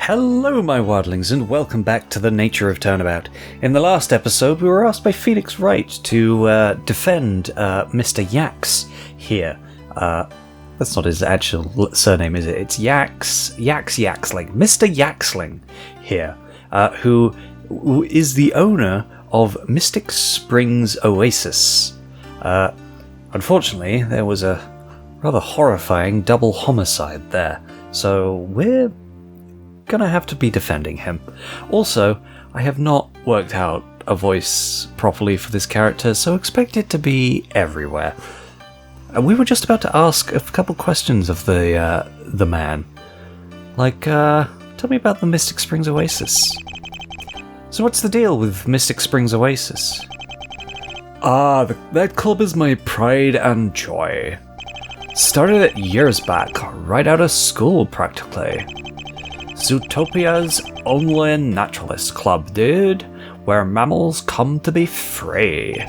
Hello, my wildlings, and welcome back to the Nature of Turnabout. In the last episode, we were asked by Phoenix Wright to defend Mr. Yax here. That's not his actual surname, is it? It's Yaxling. Mr. Yaxling here, who is the owner of Mystic Springs Oasis. Unfortunately, there was a rather horrifying double homicide there, so we're gonna have to be defending him. Also, I have not worked out a voice properly for this character, so expect it to be everywhere. And we were just about to ask a couple questions of the man. Like, tell me about the Mystic Springs Oasis. So what's the deal with Mystic Springs Oasis? That club is my pride and joy. Started it years back, right out of school practically. Zootopia's only naturalist club, dude, where mammals come to be free.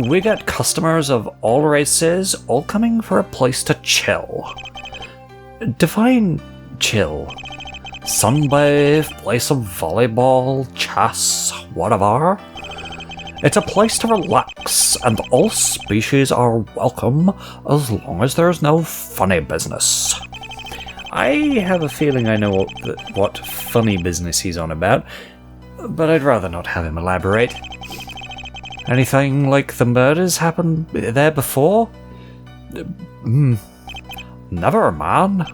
We get customers of all races, all coming for a place to chill. Define chill. Sunbathe, play some volleyball, chess, whatever. It's a place to relax, and all species are welcome as long as there's no funny business. I have a feeling I know what funny business he's on about, but I'd rather not have him elaborate. Anything like the murders happened there before? Never, man.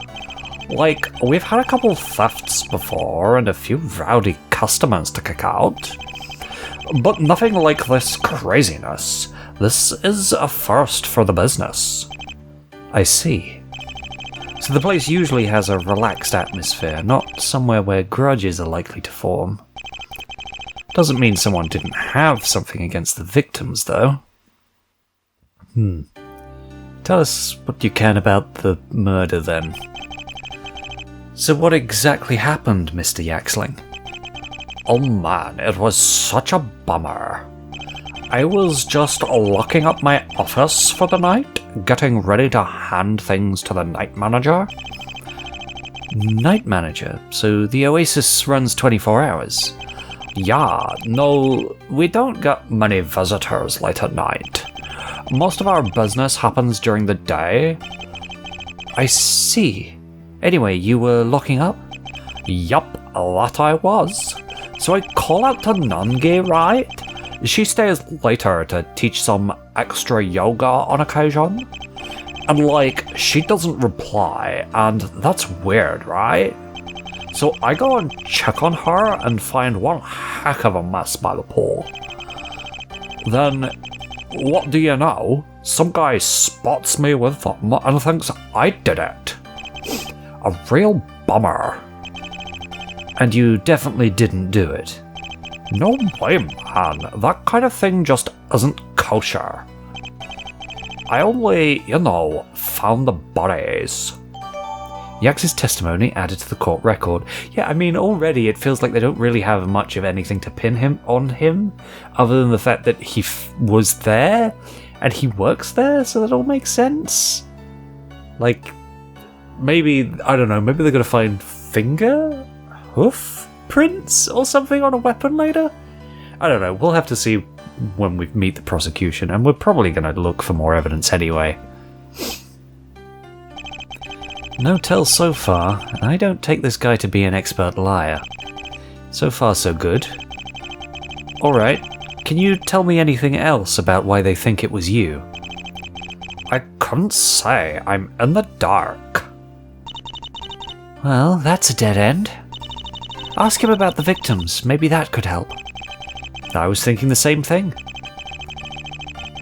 Like, we've had a couple thefts before and a few rowdy customers to kick out. But nothing like this craziness. This is a first for the business. I see. So the place usually has a relaxed atmosphere, not somewhere where grudges are likely to form. Doesn't mean someone didn't have something against the victims, though. Tell us what you can about the murder, then. So what exactly happened, Mr. Yaxling? Oh man, it was such a bummer. I was just locking up my office for the night, getting ready to hand things to the night manager. Night manager? So the Oasis runs 24 hours? Yeah, no, we don't get many visitors late at night. Most of our business happens during the day. I see. Anyway, you were locking up? Yup, that I was. So I call out to Nangi, right? She stays later to teach some extra yoga on occasion. And she doesn't reply, and that's weird, right? So I go and check on her and find one heck of a mess by the pool. Then, what do you know? Some guy spots me with them and thinks I did it. A real bummer. And you definitely didn't do it? No way, man. That kind of thing just isn't kosher. I only, found the bodies. Yax's testimony added to the court record. Yeah, I mean, already it feels like they don't really have much of anything to pin him other than the fact that he was there, and he works there, so that all makes sense. Maybe, I don't know, maybe they're gonna find hoof prints or something on a weapon later? I don't know, we'll have to see when we meet the prosecution, and we're probably going to look for more evidence anyway. No tells so far, and I don't take this guy to be an expert liar. So far so good. Alright, can you tell me anything else about why they think it was you? I couldn't say, I'm in the dark. Well, that's a dead end. Ask him about the victims, maybe that could help. I was thinking the same thing.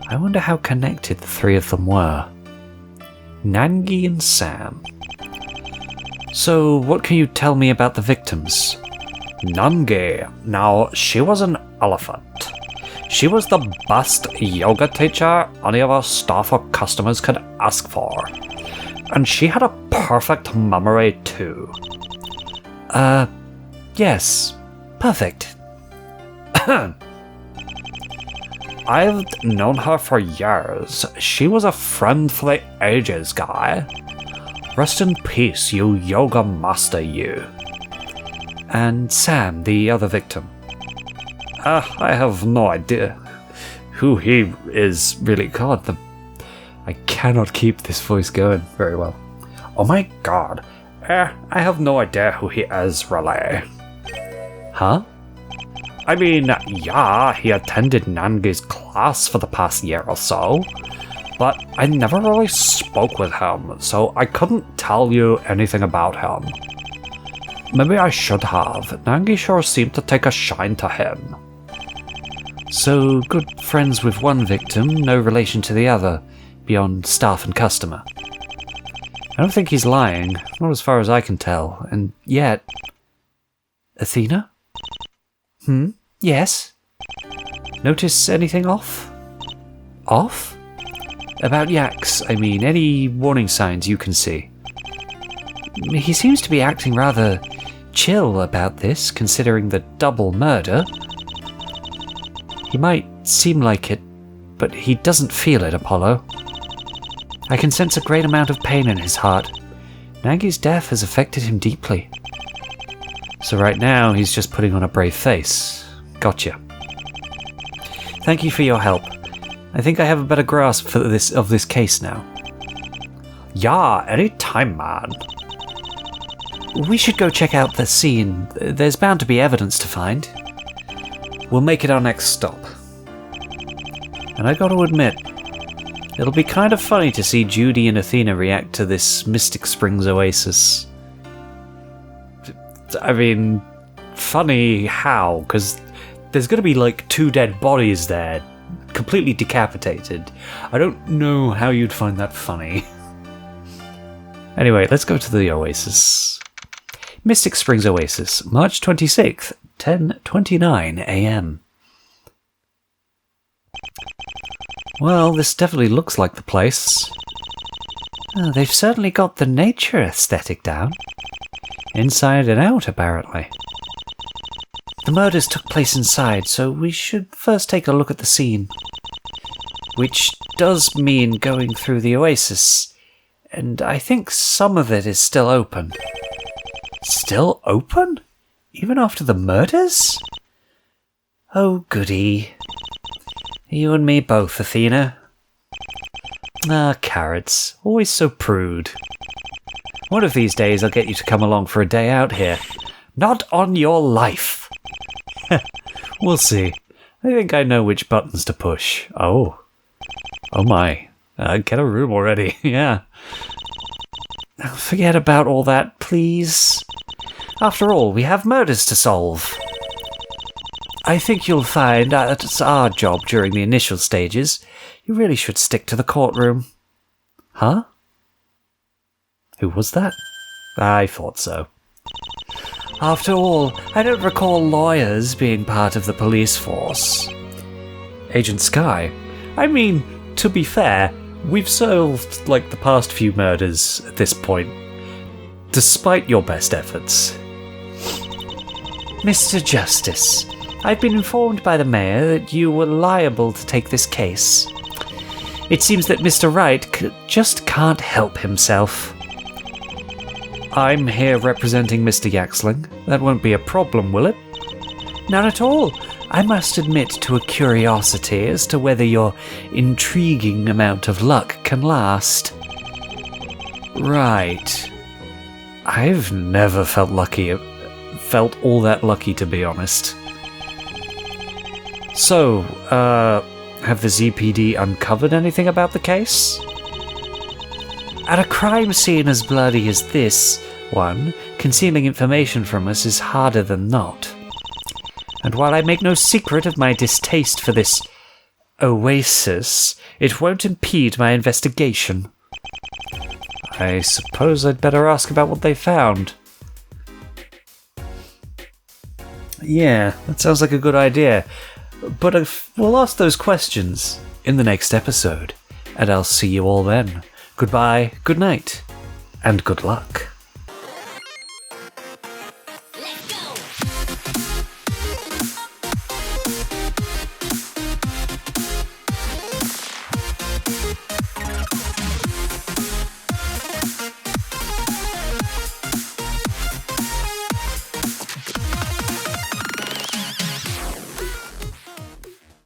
I wonder how connected the three of them were. Nangi and Sam. So, what can you tell me about the victims? Nangi. Now, she was an elephant. She was the best yoga teacher any of our staff or customers could ask for. And she had a perfect memory too. Yes. Perfect. I've known her for years. She was a friend for the ages, guy. Rest in peace, you yoga master, you. And Sam, the other victim. I have no idea who he is, really. God, I cannot keep this voice going very well. Oh my god. I have no idea who he is, really. Huh? I mean, yeah, he attended Nangi's class for the past year or so, but I never really spoke with him, so I couldn't tell you anything about him. Maybe I should have. Nangi sure seemed to take a shine to him. So, good friends with one victim, no relation to the other, beyond staff and customer. I don't think he's lying, not as far as I can tell, and yet... Athena? Yes? Notice anything off? Off? About Yax, I mean, any warning signs you can see? He seems to be acting rather chill about this, considering the double murder. He might seem like it, but he doesn't feel it, Apollo. I can sense a great amount of pain in his heart. Nangi's death has affected him deeply. So right now, he's just putting on a brave face. Gotcha. Thank you for your help. I think I have a better grasp of this case now. Yeah, anytime, man. We should go check out the scene. There's bound to be evidence to find. We'll make it our next stop. And I gotta admit, it'll be kind of funny to see Judy and Athena react to this Mystic Springs oasis. I mean, funny how? Because there's going to be like 2 dead bodies there, completely decapitated. I don't know how you'd find that funny. Anyway, let's go to the oasis. Mystic Springs Oasis, March 26th, 10:29 a.m. Well, this definitely looks like the place. Oh, they've certainly got the nature aesthetic down. Inside and out, apparently. The murders took place inside, so we should first take a look at the scene. Which does mean going through the oasis, and I think some of it is still open. Still open? Even after the murders? Oh, goody. You and me both, Athena. Ah, carrots. Always so prude. One of these days I'll get you to come along for a day out here. Not on your life! We'll see. I think I know which buttons to push. Oh. Oh my. Get a room already, yeah. Forget about all that, please. After all, we have murders to solve. I think you'll find that it's our job during the initial stages. You really should stick to the courtroom. Huh? Who was that? I thought so. After all, I don't recall lawyers being part of the police force. Agent Sky? I mean, to be fair, we've solved, like, the past few murders at this point, despite your best efforts. Mr. Justice, I've been informed by the mayor that you were liable to take this case. It seems that Mr. Wright just can't help himself. I'm here representing Mr. Yaxling. That won't be a problem, will it? None at all. I must admit to a curiosity as to whether your intriguing amount of luck can last. Right. I've never felt all that lucky, to be honest. So, have the ZPD uncovered anything about the case? At a crime scene as bloody as this one, concealing information from us is harder than not. And while I make no secret of my distaste for this oasis, it won't impede my investigation. I suppose I'd better ask about what they found. Yeah, that sounds like a good idea. But we'll ask those questions in the next episode, and I'll see you all then. Goodbye, good night, and good luck.